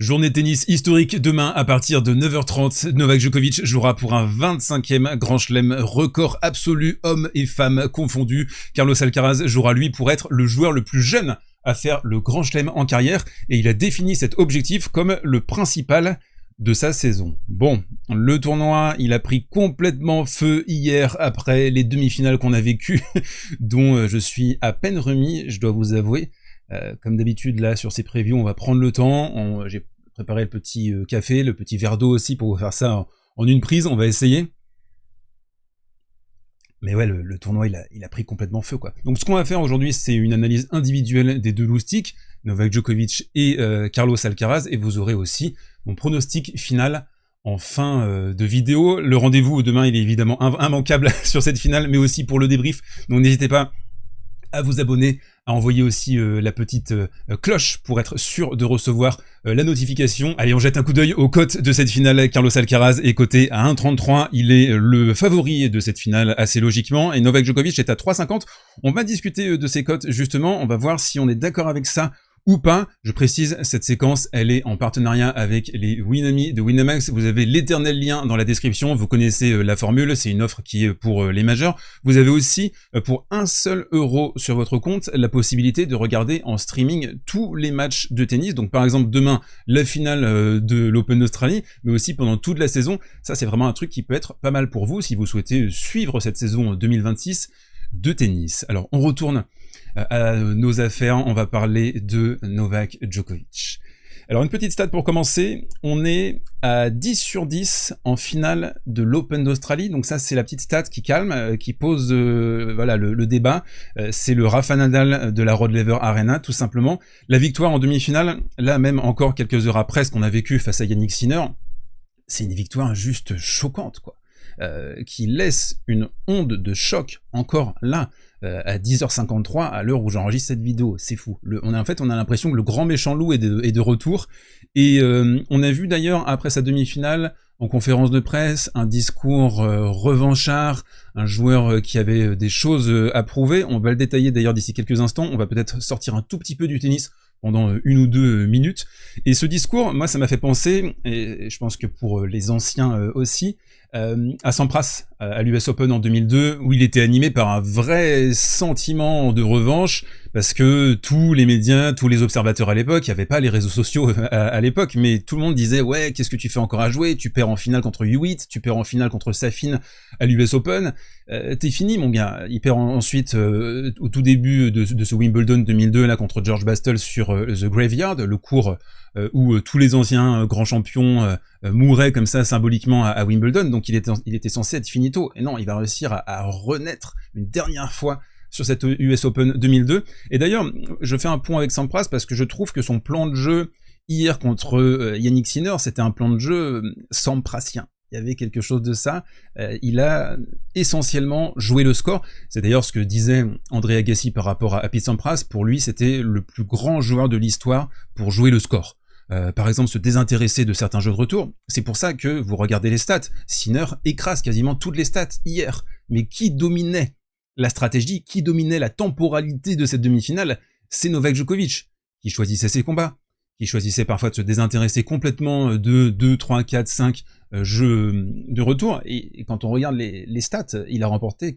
Journée tennis historique demain à partir de 9h30. Novak Djokovic jouera pour un 25e Grand Chelem, record absolu hommes et femmes confondus. Carlos Alcaraz jouera lui pour être le joueur le plus jeune à faire le Grand Chelem en carrière et il a défini cet objectif comme le principal de sa saison. Bon, le tournoi, il a pris complètement feu hier après les demi-finales qu'on a vécues, dont je suis à peine remis, je dois vous avouer. Comme d'habitude, là, sur ces previews, on va prendre le temps. J'ai préparé le petit café, le petit verre d'eau aussi pour vous faire ça en une prise. On va essayer. Mais ouais, le tournoi, il a pris complètement feu, quoi. Donc, ce qu'on va faire aujourd'hui, c'est une analyse individuelle des deux loustiques, Novak Djokovic et Carlos Alcaraz, et vous aurez aussi mon pronostic final en fin de vidéo. Le rendez-vous demain, il est évidemment immanquable sur cette finale, mais aussi pour le débrief. Donc, n'hésitez pas à vous abonner, à envoyer aussi la petite cloche pour être sûr de recevoir la notification. Allez, on jette un coup d'œil aux cotes de cette finale. Carlos Alcaraz est coté à 1,33. Il est le favori de cette finale assez logiquement. Et Novak Djokovic est à 3,50. On va discuter de ces cotes justement. On va voir si on est d'accord avec ça ou pas. Je précise, cette séquence, elle est en partenariat avec les Winami de Winamax. Vous avez l'éternel lien dans la description. Vous connaissez la formule, c'est une offre qui est pour les majeurs. Vous avez aussi, pour 1 seul euro sur votre compte, la possibilité de regarder en streaming tous les matchs de tennis. Donc par exemple, demain, la finale de l'Open d'Australie, mais aussi pendant toute la saison. Ça, c'est vraiment un truc qui peut être pas mal pour vous si vous souhaitez suivre cette saison 2026 de tennis. Alors, on retourne à nos affaires, on va parler de Novak Djokovic. Alors une petite stat pour commencer, on est à 10 sur 10 en finale de l'Open d'Australie, donc ça c'est la petite stat qui calme, qui pose voilà, le débat, c'est le Rafa Nadal de la Rod Laver Arena tout simplement. La victoire en demi-finale, là même encore quelques heures après ce qu'on a vécu face à Yannick Sinner, c'est une victoire juste choquante quoi. Qui laisse une onde de choc encore là, à 10h53 à l'heure où j'enregistre cette vidéo, c'est fou. On a l'impression que le grand méchant loup est de retour, et on a vu d'ailleurs après sa demi-finale, en conférence de presse, un discours revanchard, un joueur qui avait des choses à prouver. On va le détailler d'ailleurs d'ici quelques instants, on va peut-être sortir un tout petit peu du tennis pendant 1 ou 2 minutes. Et ce discours, moi ça m'a fait penser, et je pense que pour les anciens aussi, à Sampras, à l'US Open en 2002, où il était animé par un vrai sentiment de revanche, parce que tous les médias, tous les observateurs à l'époque, il n'y avait pas les réseaux sociaux à l'époque, mais tout le monde disait « Ouais, qu'est-ce que tu fais encore à jouer? Tu perds en finale contre Hewitt, tu perds en finale contre Safin à l'US Open, t'es fini mon gars ». Il perd ensuite, au tout début de ce Wimbledon 2002, là, contre George Bastel sur The Graveyard, le cours où tous les anciens grands champions mouraient comme ça symboliquement à Wimbledon, donc il était censé être finito. Et non, il va réussir à renaître une dernière fois sur cette US Open 2002. Et d'ailleurs, je fais un point avec Sampras parce que je trouve que son plan de jeu hier contre Yannick Sinner, c'était un plan de jeu samprasien. Il y avait quelque chose de ça. Il a essentiellement joué le score. C'est d'ailleurs ce que disait André Agassi par rapport à Pete Sampras. Pour lui, c'était le plus grand joueur de l'histoire pour jouer le score. Par exemple, se désintéresser de certains jeux de retour. C'est pour ça que vous regardez les stats. Sinner écrase quasiment toutes les stats hier. Mais qui dominait la stratégie, qui dominait la temporalité de cette demi-finale? C'est Novak Djokovic, qui choisissait ses combats, qui choisissait parfois de se désintéresser complètement de 2, 3, 4, 5 jeux de retour. Et quand on regarde les stats, il a remporté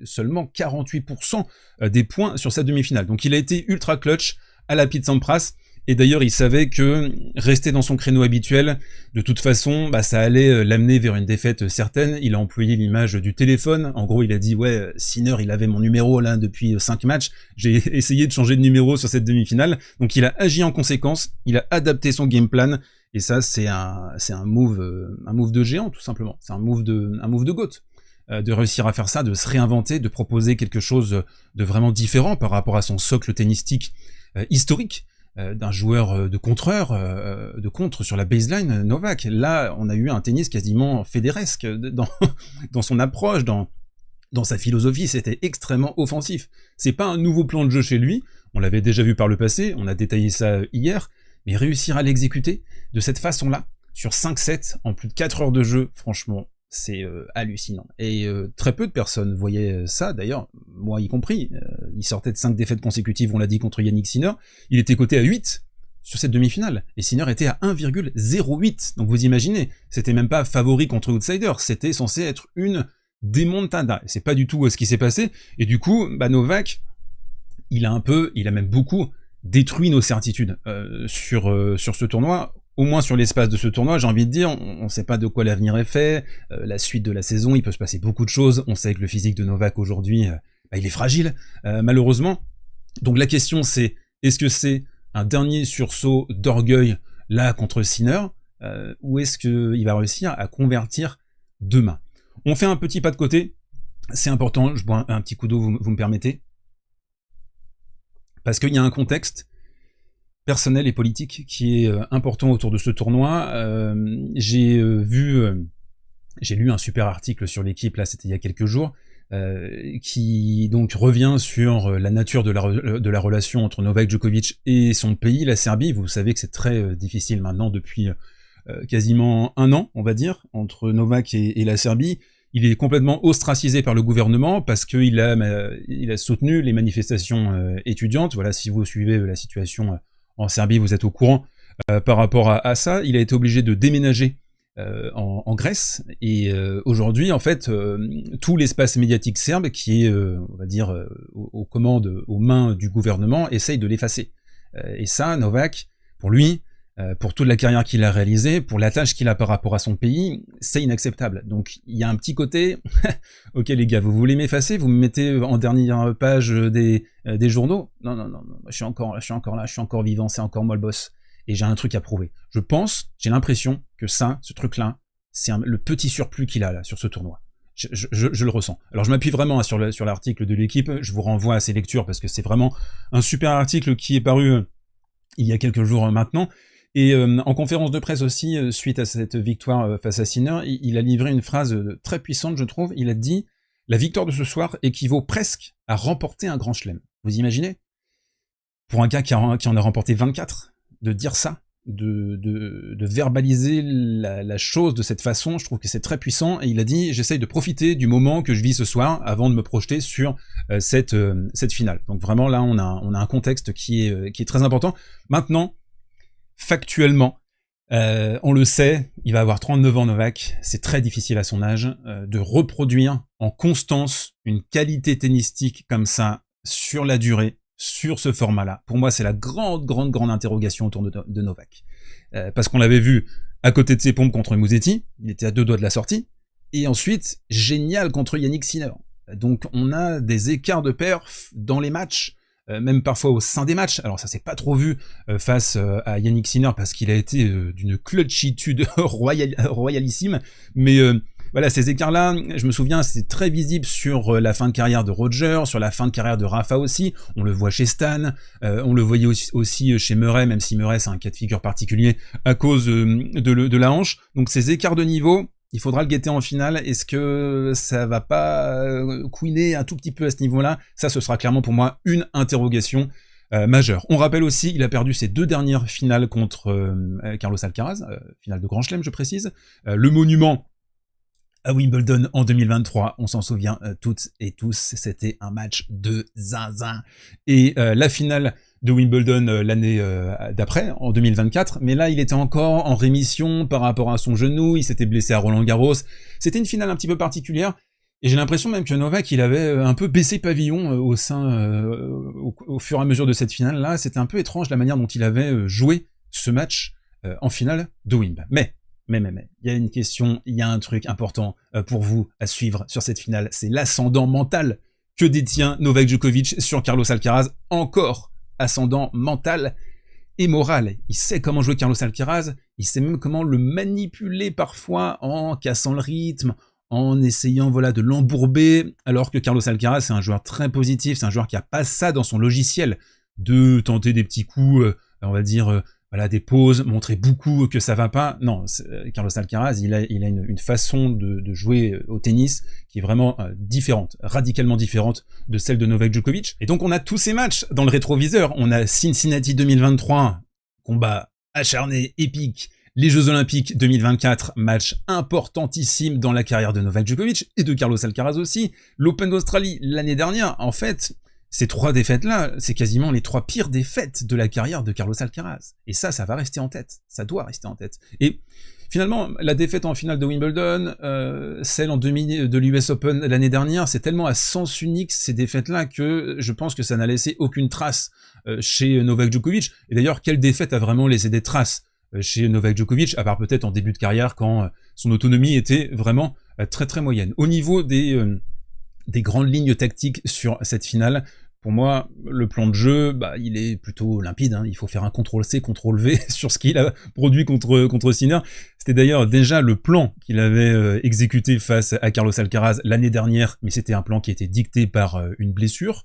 seulement 48% des points sur sa demi-finale. Donc il a été ultra clutch à la Pete Sampras. Et d'ailleurs, il savait que rester dans son créneau habituel, de toute façon, ça allait l'amener vers une défaite certaine. Il a employé l'image du téléphone. En gros, il a dit « Ouais, Sinner, il avait mon numéro là depuis 5 matchs. J'ai essayé de changer de numéro sur cette demi-finale. » Donc, il a agi en conséquence. Il a adapté son game plan. Et ça, c'est un move de géant, tout simplement. C'est un move de GOAT. De réussir à faire ça, de se réinventer, de proposer quelque chose de vraiment différent par rapport à son socle tennistique historique. D'un joueur de contreur, de contre sur la baseline, Novak. Là, on a eu un tennis quasiment fédéresque dans son approche, dans sa philosophie, c'était extrêmement offensif. C'est pas un nouveau plan de jeu chez lui, on l'avait déjà vu par le passé, on a détaillé ça hier, mais réussir à l'exécuter de cette façon-là, sur 5 sets, en plus de 4 heures de jeu, franchement, c'est hallucinant. Et très peu de personnes voyaient ça, d'ailleurs, moi y compris. Il sortait de 5 défaites consécutives, on l'a dit, contre Yannick Sinner. Il était coté à 8 sur cette demi-finale. Et Sinner était à 1,08. Donc vous imaginez, c'était même pas favori contre outsider, c'était censé être une démontada. C'est pas du tout ce qui s'est passé. Et du coup, Novak, il a même beaucoup détruit nos certitudes sur ce tournoi. Au moins sur l'espace de ce tournoi, j'ai envie de dire, on ne sait pas de quoi l'avenir est fait, la suite de la saison, il peut se passer beaucoup de choses, on sait que le physique de Novak aujourd'hui, il est fragile, malheureusement. Donc la question c'est, est-ce que c'est un dernier sursaut d'orgueil là contre Sinner, ou est-ce qu'il va réussir à convertir demain? On fait un petit pas de côté, c'est important, je bois un petit coup d'eau, vous me permettez, parce qu'il y a un contexte personnel et politique qui est important autour de ce tournoi. J'ai lu un super article sur l'équipe, là c'était il y a quelques jours, qui donc revient sur la nature de la relation entre Novak Djokovic et son pays, la Serbie. Vous savez que c'est très difficile maintenant depuis quasiment un an, on va dire, entre Novak et la Serbie. Il est complètement ostracisé par le gouvernement parce qu'il a soutenu les manifestations étudiantes. Voilà, si vous suivez la situation en Serbie, vous êtes au courant par rapport à ça. Il a été obligé de déménager en Grèce, et aujourd'hui, en fait, tout l'espace médiatique serbe qui est, on va dire, aux commandes, aux mains du gouvernement, essaye de l'effacer. Et ça, Novak, pour lui, pour toute la carrière qu'il a réalisée, pour la tâche qu'il a par rapport à son pays, c'est inacceptable. Donc il y a un petit côté, ok les gars, vous voulez m'effacer, vous me mettez en dernière page des journaux? Non, je suis encore là, je suis encore vivant, c'est encore moi le boss, et j'ai un truc à prouver. Je pense, j'ai l'impression que ce truc-là, c'est le petit surplus qu'il a là sur ce tournoi. Je le ressens. Alors je m'appuie vraiment sur l'article de l'équipe, je vous renvoie à ces lectures parce que c'est vraiment un super article qui est paru il y a quelques jours maintenant. Et en conférence de presse aussi, suite à cette victoire face à Sinner, il a livré une phrase très puissante, je trouve. Il a dit « La victoire de ce soir équivaut presque à remporter un grand chelem ». Vous imaginez? Pour un gars qui en a remporté 24, de dire ça, de verbaliser la chose de cette façon, je trouve que c'est très puissant. Et il a dit « J'essaye de profiter du moment que je vis ce soir avant de me projeter sur cette finale ». Donc vraiment là, on a un contexte qui est très important. Maintenant, factuellement, on le sait, il va avoir 39 ans Novak, c'est très difficile à son âge de reproduire en constance une qualité tennistique comme ça, sur la durée, sur ce format-là. Pour moi, c'est la grande interrogation autour de Novak. Parce qu'on l'avait vu à côté de ses pompes contre Musetti, il était à 2 doigts de la sortie, et ensuite, génial contre Jannik Sinner. Donc on a des écarts de perf dans les matchs, même parfois au sein des matchs. Alors ça s'est pas trop vu face à Jannik Sinner parce qu'il a été d'une clutchitude royalissime, mais voilà, ces écarts-là, je me souviens, c'est très visible sur la fin de carrière de Roger, sur la fin de carrière de Rafa aussi, on le voit chez Stan, on le voyait aussi chez Murray, même si Murray c'est un cas de figure particulier à cause de la hanche. Donc ces écarts de niveau, il faudra le guetter en finale. Est-ce que ça va pas couiner un tout petit peu à ce niveau-là? Ça, ce sera clairement pour moi une interrogation majeure. On rappelle aussi, il a perdu ses 2 dernières finales contre Carlos Alcaraz, finale de Grand Chelem, je précise. Le monument à Wimbledon en 2023, on s'en souvient toutes et tous, c'était un match de zinzin. Et la finale de Wimbledon l'année d'après, en 2024, mais là il était encore en rémission par rapport à son genou, il s'était blessé à Roland-Garros, c'était une finale un petit peu particulière, et j'ai l'impression même que Novak il avait un peu baissé pavillon au fur et à mesure de cette finale-là. C'était un peu étrange la manière dont il avait joué ce match en finale de Wimbledon. Mais, il y a une question, il y a un truc important pour vous à suivre sur cette finale, c'est l'ascendant mental que détient Novak Djokovic sur Carlos Alcaraz, encore ascendant mental et moral. Il sait comment jouer Carlos Alcaraz, il sait même comment le manipuler parfois en cassant le rythme, en essayant de l'embourber, alors que Carlos Alcaraz c'est un joueur très positif, c'est un joueur qui a pas ça dans son logiciel, de tenter des petits coups, on va dire, des pauses, montrer beaucoup que ça va pas. Non, Carlos Alcaraz, il a une façon de jouer au tennis qui est vraiment différente, radicalement différente de celle de Novak Djokovic. Et donc on a tous ces matchs dans le rétroviseur. On a Cincinnati 2023, combat acharné, épique. Les Jeux Olympiques 2024, match importantissime dans la carrière de Novak Djokovic et de Carlos Alcaraz aussi. L'Open d'Australie l'année dernière, en fait, Ces 3 défaites-là, c'est quasiment les 3 pires défaites de la carrière de Carlos Alcaraz. Et ça va rester en tête. Ça doit rester en tête. Et finalement, la défaite en finale de Wimbledon, celle en demi de l'US Open l'année dernière, c'est tellement à sens unique ces défaites-là que je pense que ça n'a laissé aucune trace chez Novak Djokovic. Et d'ailleurs, quelle défaite a vraiment laissé des traces chez Novak Djokovic, à part peut-être en début de carrière quand son autonomie était vraiment très très moyenne. Au niveau des grandes lignes tactiques sur cette finale, pour moi, le plan de jeu, il est plutôt limpide. Il faut faire un CTRL-C, CTRL-V sur ce qu'il a produit contre Sinner. C'était d'ailleurs déjà le plan qu'il avait exécuté face à Carlos Alcaraz l'année dernière, mais c'était un plan qui était dicté par une blessure.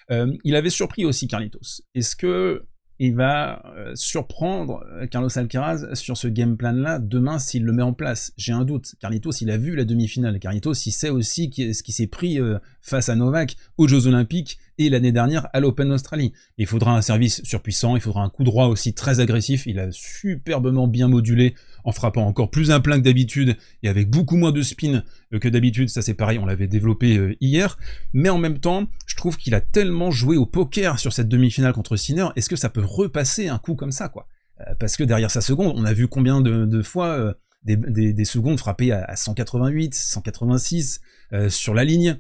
Il avait surpris aussi Carlitos. Est-ce que il va surprendre Carlos Alcaraz sur ce game plan-là demain s'il le met en place? J'ai un doute. Carlitos, il a vu la demi-finale. Carlitos, il sait aussi ce qui s'est pris face à Novak aux Jeux Olympiques et l'année dernière à l'Open d'Australie. Il faudra un service surpuissant, il faudra un coup droit aussi très agressif. Il a superbement bien modulé en frappant encore plus un plein que d'habitude et avec beaucoup moins de spin que d'habitude. Ça c'est pareil, on l'avait développé hier. Mais en même temps, je trouve qu'il a tellement joué au poker sur cette demi-finale contre Sinner. Est-ce que ça peut repasser un coup comme ça, quoi? Parce que derrière sa seconde, on a vu combien de fois des secondes frappées à 188, 186 sur la ligne.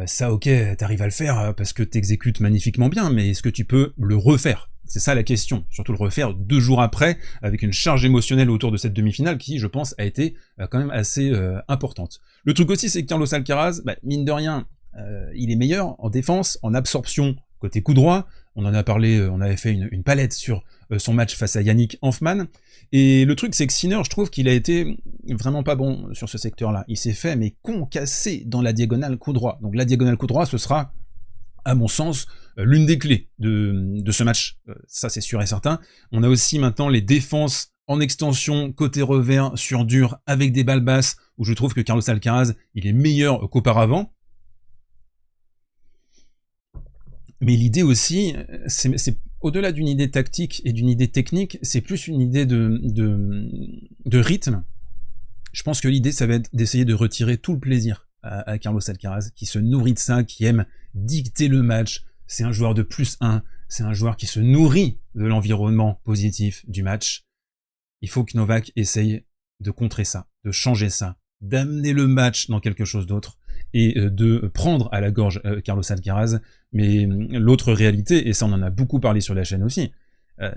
Ça, ok, t'arrives à le faire parce que t'exécutes magnifiquement bien, mais est-ce que tu peux le refaire? C'est ça la question. Surtout le refaire 2 jours après, avec une charge émotionnelle autour de cette demi-finale qui, je pense, a été quand même assez importante. Le truc aussi, c'est que Carlos Alcaraz, mine de rien, il est meilleur en défense, en absorption côté coup droit. On en a parlé, on avait fait une palette sur son match face à Yannick Hanfmann. Et le truc, c'est que Sinner, je trouve qu'il a été vraiment pas bon sur ce secteur-là. Il s'est fait, mais concasser dans la diagonale coup droit. Donc la diagonale coup droit, ce sera, à mon sens, l'une des clés de ce match. Ça, c'est sûr et certain. On a aussi maintenant les défenses en extension, côté revers, sur dur, avec des balles basses, où je trouve que Carlos Alcaraz, il est meilleur qu'auparavant. Mais l'idée aussi, c'est au-delà d'une idée tactique et d'une idée technique, c'est plus une idée de rythme. Je pense que l'idée, ça va être d'essayer de retirer tout le plaisir à Carlos Alcaraz, qui se nourrit de ça, qui aime dicter le match. C'est un joueur de +1, c'est un joueur qui se nourrit de l'environnement positif du match. Il faut que Novak essaye de contrer ça, de changer ça, d'amener le match dans quelque chose d'autre, et de prendre à la gorge Carlos Alcaraz. Mais l'autre réalité, et ça on en a beaucoup parlé sur la chaîne aussi,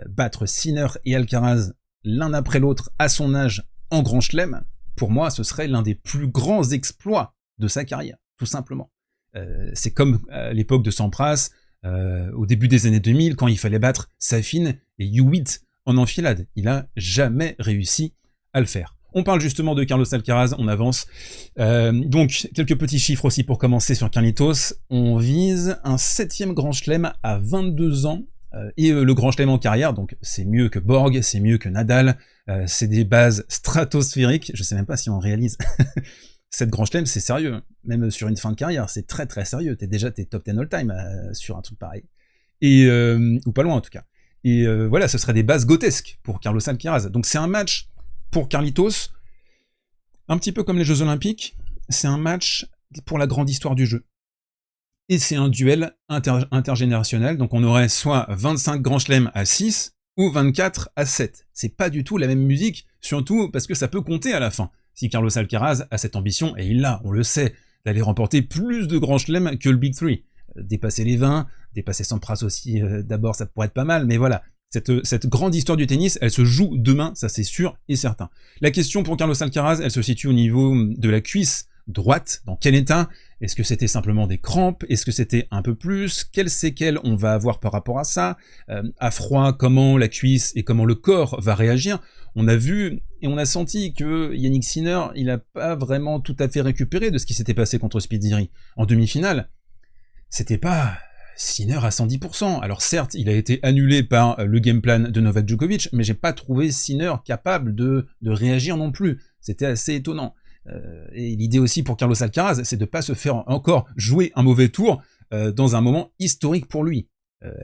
battre Sinner et Alcaraz l'un après l'autre à son âge en Grand Chelem, pour moi ce serait l'un des plus grands exploits de sa carrière, tout simplement. C'est comme à l'époque de Sampras, au début des années 2000, quand il fallait battre Safin et Hewitt en enfilade. Il n'a jamais réussi à le faire. On parle justement de Carlos Alcaraz, on avance. Donc, quelques petits chiffres aussi pour commencer sur Carlitos. On vise un 7e Grand Chelem à 22 ans. Et le Grand Chelem en carrière, donc c'est mieux que Borg, c'est mieux que Nadal. C'est des bases stratosphériques. Je sais même pas si on réalise. 7 Grand Chelem, c'est sérieux. Même sur une fin de carrière, c'est très très sérieux. T'es top 10 all-time sur un truc pareil. Et, ou pas loin en tout cas. Et voilà, ce serait des bases grotesques pour Carlos Alcaraz. Donc c'est un match pour Carlitos, un petit peu comme les Jeux Olympiques, c'est un match pour la grande histoire du jeu. Et c'est un duel intergénérationnel, donc on aurait soit 25 Grands Chelems à 6, ou 24 à 7. C'est pas du tout la même musique, surtout parce que ça peut compter à la fin. Si Carlos Alcaraz a cette ambition, et il l'a, on le sait, d'aller remporter plus de Grands Chelems que le Big 3. Dépasser les 20, dépasser Sampras aussi, d'abord ça pourrait être pas mal, mais voilà. Cette grande histoire du tennis, elle se joue demain, ça c'est sûr et certain. La question pour Carlos Alcaraz, elle se situe au niveau de la cuisse droite. Dans quel état? Est-ce que c'était simplement des crampes? Est-ce que c'était un peu plus? Quelles séquelles on va avoir par rapport à ça? À froid, comment la cuisse et comment le corps va réagir? On a vu et on a senti que Yannick Sinner, il n'a pas vraiment tout à fait récupéré de ce qui s'était passé contre Spidziri. En demi-finale, c'était pas Sinner à 110%. Alors certes, il a été annulé par le game plan de Novak Djokovic, mais j'ai pas trouvé Sinner capable de réagir non plus. C'était assez étonnant. Et l'idée aussi pour Carlos Alcaraz, c'est de pas se faire encore jouer un mauvais tour dans un moment historique pour lui.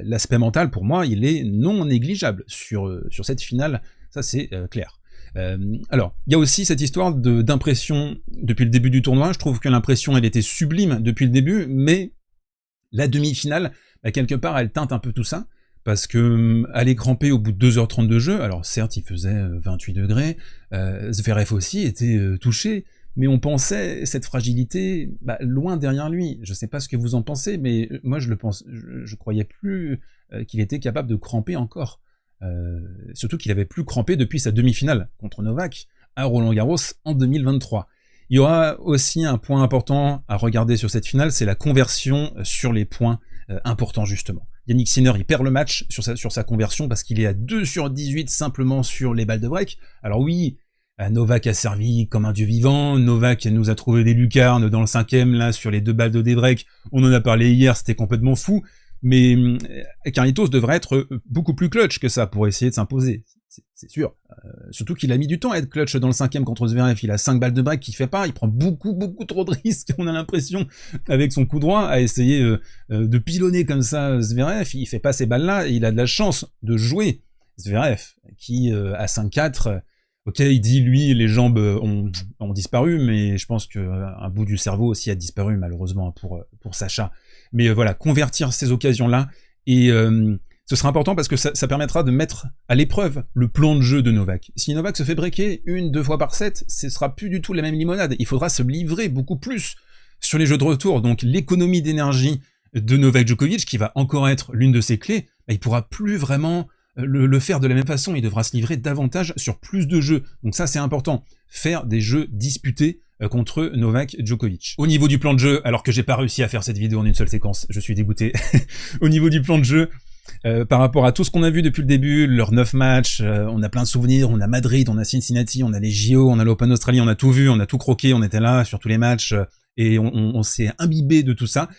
L'aspect mental, pour moi, il est non négligeable sur cette finale, ça c'est clair. Alors, il y a aussi cette histoire d'impression depuis le début du tournoi. Je trouve que l'impression, elle était sublime depuis le début, mais La demi-finale, bah, quelque part, elle teinte un peu tout ça, parce que aller cramper au bout de 2h30 de jeu, alors certes, il faisait 28 degrés, Zverev aussi était touché, mais on pensait cette fragilité bah, loin derrière lui. Je sais pas ce que vous en pensez, mais moi je croyais plus qu'il était capable de cramper encore. Surtout qu'il avait plus crampé depuis sa demi-finale contre Novak à Roland-Garros en 2023. Il y aura aussi un point important à regarder sur cette finale, c'est la conversion sur les points importants justement. Yannick Sinner, il perd le match sur sa conversion parce qu'il est à 2/18 simplement sur les balles de break. Alors oui, Novak a servi comme un dieu vivant, Novak nous a trouvé des lucarnes dans le 5e, là, sur les 2 balles de débreak, on en a parlé hier, c'était complètement fou, mais Carlitos devrait être beaucoup plus clutch que ça pour essayer de s'imposer, c'est sûr. Surtout qu'il a mis du temps à être clutch dans le 5e contre Zverev, il a 5 balles de break qu'il fait pas, il prend beaucoup trop de risques, on a l'impression, avec son coup droit, à essayer de pilonner comme ça Zverev, il fait pas ces balles-là, et il a de la chance de jouer Zverev, qui à 5-4... Ok, il dit, lui, les jambes ont disparu, mais je pense qu'un bout du cerveau aussi a disparu, malheureusement, pour Sacha. Mais voilà, convertir ces occasions-là, et ce sera important parce que ça permettra de mettre à l'épreuve le plan de jeu de Novak. Si Novak se fait breaker 1-2 fois par set, ce sera plus du tout la même limonade. Il faudra se livrer beaucoup plus sur les jeux de retour. Donc l'économie d'énergie de Novak Djokovic, qui va encore être l'une de ses clés, bah, il pourra plus vraiment... Le faire de la même façon, il devra se livrer davantage sur plus de jeux. Donc ça, c'est important. Faire des jeux disputés contre Novak Djokovic. Au niveau du plan de jeu, alors que j'ai pas réussi à faire cette vidéo en une seule séquence, je suis dégoûté. Au niveau du plan de jeu, par rapport à tout ce qu'on a vu depuis le début, leurs 9 matchs, on a plein de souvenirs, on a Madrid, on a Cincinnati, on a les JO, on a l'Open Australie, on a tout vu, on a tout croqué, on était là sur tous les matchs, et on s'est imbibé de tout ça.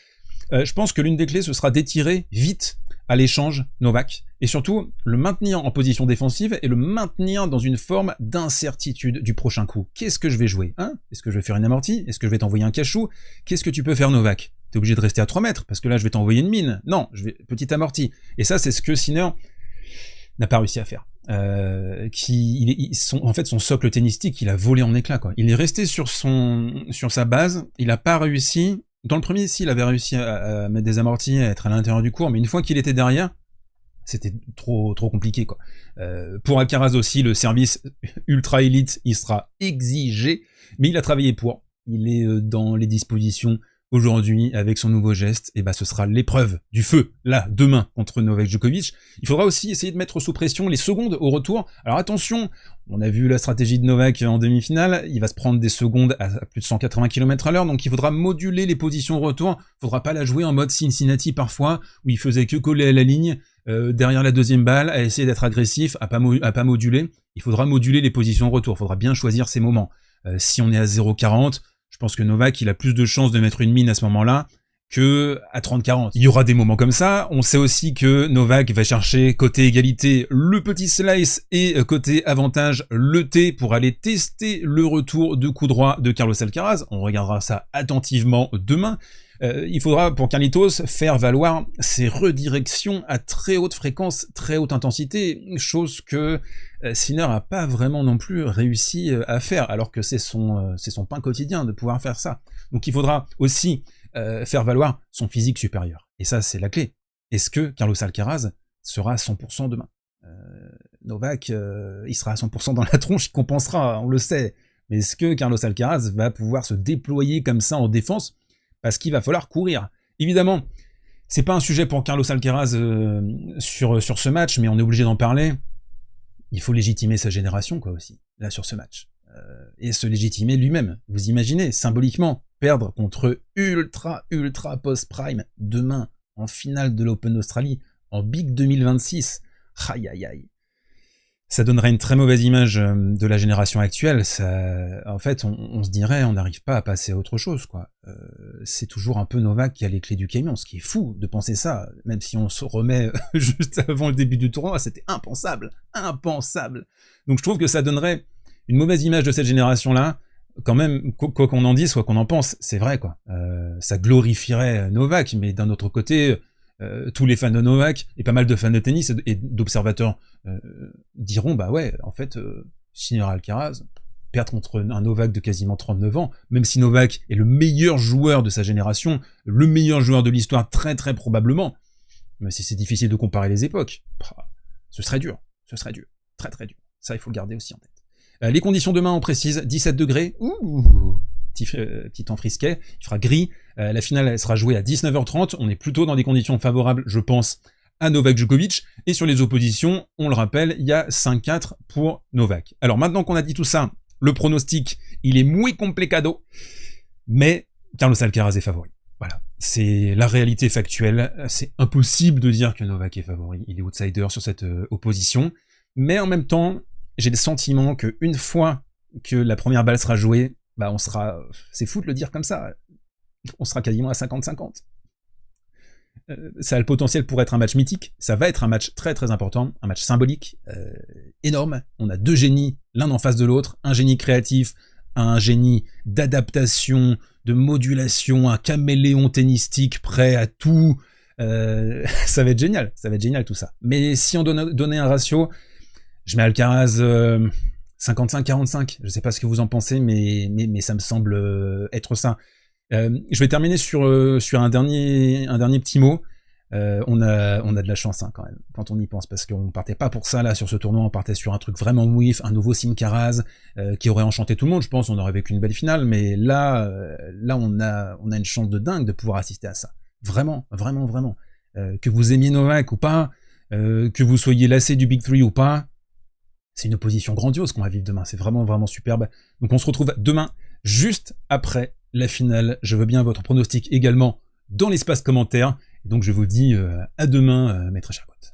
Je pense que l'une des clés, ce sera d'étirer vite à l'échange Novak, et surtout le maintenir en position défensive et le maintenir dans une forme d'incertitude du prochain coup. Qu'est-ce que je vais jouer, hein? Est-ce que je vais faire une amortie? Est-ce que je vais t'envoyer un cachou? Qu'est-ce que tu peux faire, Novak? T'es obligé de rester à 3 mètres, parce que là je vais t'envoyer une mine. Non, je vais petite amortie. Et ça, c'est ce que Sinner n'a pas réussi à faire. En fait, son socle tennistique, il a volé en éclats, quoi. Il est resté sur sa base, il a pas réussi. Dans le premier, il avait réussi à mettre des amortis, à être à l'intérieur du court, mais une fois qu'il était derrière, c'était trop compliqué, quoi. Pour Alcaraz aussi, le service ultra élite, il sera exigé, mais il a travaillé pour. Il est dans les dispositions aujourd'hui avec son nouveau geste, et bah ce sera l'épreuve du feu, là, demain, contre Novak Djokovic. Il faudra aussi essayer de mettre sous pression les secondes au retour. Alors attention, on a vu la stratégie de Novak en demi-finale, il va se prendre des secondes à plus de 180 km/h, donc il faudra moduler les positions au retour, il faudra pas la jouer en mode Cincinnati parfois, où il faisait que coller à la ligne, derrière la deuxième balle, à essayer d'être agressif, à pas moduler. Il faudra moduler les positions au retour, il faudra bien choisir ses moments. Si on est à 0,40, je pense que Novak, il a plus de chances de mettre une mine à ce moment-là que à 30-40. Il y aura des moments comme ça. On sait aussi que Novak va chercher côté égalité le petit slice et côté avantage le T pour aller tester le retour de coup droit de Carlos Alcaraz. On regardera ça attentivement demain. Il faudra pour Carlitos faire valoir ses redirections à très haute fréquence, très haute intensité, chose que Sinner n'a pas vraiment non plus réussi à faire, alors que c'est son pain quotidien de pouvoir faire ça. Donc il faudra aussi faire valoir son physique supérieur. Et ça, c'est la clé. Est-ce que Carlos Alcaraz sera à 100% demain? Novak, il sera à 100% dans la tronche, il compensera, on le sait. Mais est-ce que Carlos Alcaraz va pouvoir se déployer comme ça en défense? Parce qu'il va falloir courir. Évidemment, c'est pas un sujet pour Carlos Alcaraz sur ce match, mais on est obligé d'en parler. Il faut légitimer sa génération, quoi, aussi, là, sur ce match. Et se légitimer lui-même. Vous imaginez, symboliquement, perdre contre ultra post-prime demain, en finale de l'Open d'Australie, en Big 2026. Aïe aïe aïe. Ça donnerait une très mauvaise image de la génération actuelle. En fait, on se dirait, on n'arrive pas à passer à autre chose, quoi. C'est toujours un peu Novak qui a les clés du camion, ce qui est fou de penser ça, même si on se remet juste avant le début du tournoi, c'était impensable, impensable. Donc je trouve que ça donnerait une mauvaise image de cette génération-là, quand même, quoi qu'on en dise, quoi qu'on en pense, c'est vrai, quoi. Ça glorifierait Novak, mais d'un autre côté, tous les fans de Novak, et pas mal de fans de tennis et d'observateurs diront, bah ouais, en fait, Sinner Alcaraz, perdre contre un Novak de quasiment 39 ans, même si Novak est le meilleur joueur de sa génération, le meilleur joueur de l'histoire très très probablement, mais si c'est difficile de comparer les époques, ce serait dur, très très dur. Ça, il faut le garder aussi en tête. Les conditions demain, on précise, 17 degrés, petit temps frisquet, il fera gris, la finale elle sera jouée à 19h30, on est plutôt dans des conditions favorables, je pense, à Novak Djokovic, et sur les oppositions, on le rappelle, il y a 5-4 pour Novak. Alors maintenant qu'on a dit tout ça, le pronostic, il est muy complicado, mais Carlos Alcaraz est favori. Voilà, c'est la réalité factuelle, c'est impossible de dire que Novak est favori, il est outsider sur cette opposition, mais en même temps, j'ai le sentiment qu'une fois que la première balle sera jouée, bah on sera, c'est fou de le dire comme ça, on sera quasiment à 50-50. Ça a le potentiel pour être un match mythique, ça va être un match très très important, un match symbolique, énorme. On a deux génies, l'un en face de l'autre, un génie créatif, un génie d'adaptation, de modulation, un caméléon tennistique prêt à tout. Ça va être génial tout ça. Mais si on donnait un ratio, je mets Alcaraz 55-45, je sais pas ce que vous en pensez, mais ça me semble être ça. Je vais terminer sur un dernier petit mot. On a de la chance quand même, quand on y pense, parce qu'on partait pas pour ça là sur ce tournoi, on partait sur un truc vraiment mouif, un nouveau Simkaraz qui aurait enchanté tout le monde, je pense, on aurait vécu une belle finale, mais là on a une chance de dingue de pouvoir assister à ça. Vraiment. Que vous aimiez Novak ou pas, que vous soyez lassé du Big Three ou pas, c'est une opposition grandiose qu'on va vivre demain, c'est vraiment superbe. Donc on se retrouve demain, juste après la finale. Je veux bien votre pronostic également dans l'espace commentaire. Donc je vous dis à demain, mes très chers potes.